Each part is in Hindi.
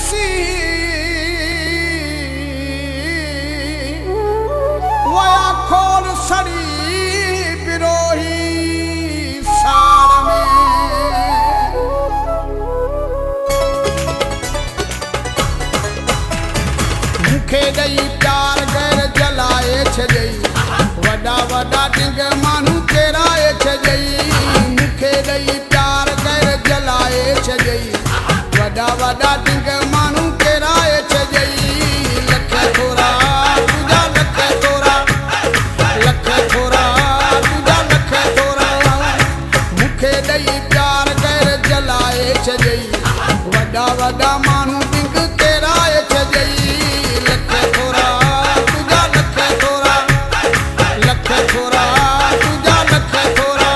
सी वया खोल सड़ी बिरोही सार में मुखे दई प्यार कर जलाए छजई वडा वडा डिंग मानू केराए छजई मुखे दई प्यार कर जलाए छजई वडा वडा डिंग मानू केराए छजई लख थोरा तुझा लख थोरा लख थोरा तुझा लख थोरा मुखे दई प्यार कर जलाए छजई वडा वडा मानू डिंग केराए छजई लख थोरा तुझा लख थोरा लख थोरा तुझा लख थोरा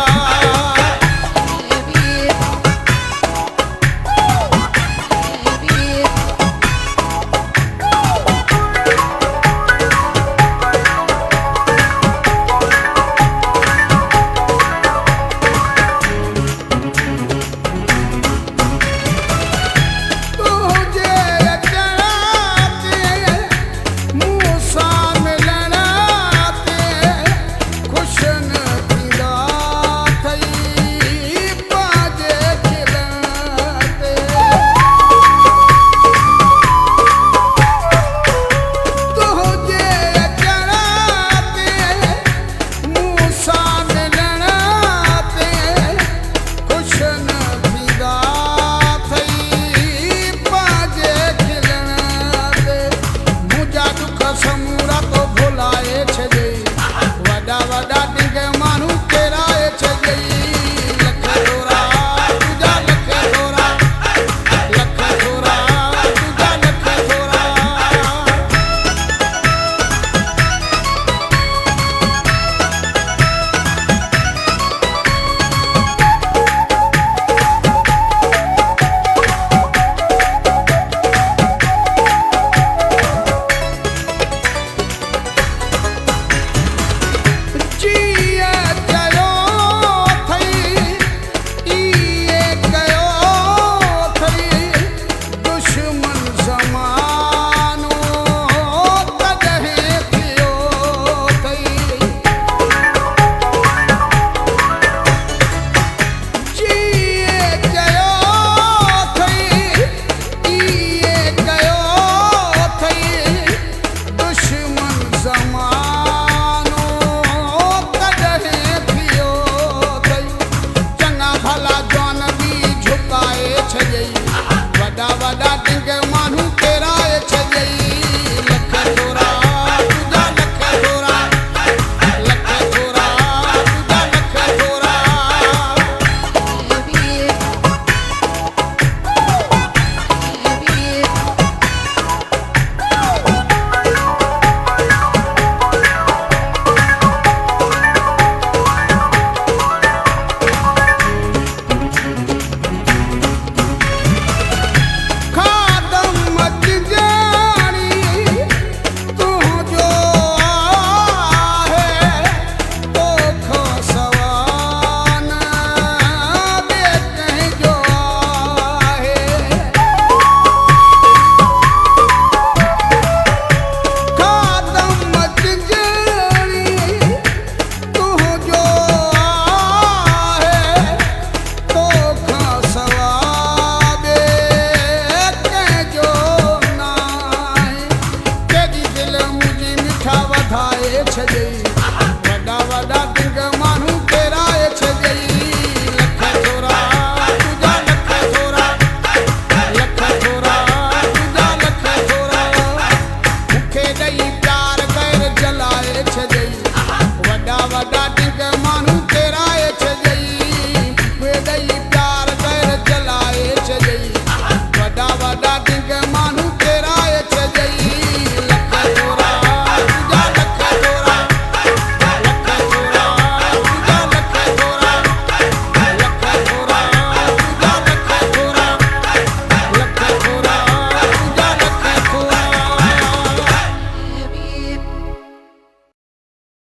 छजई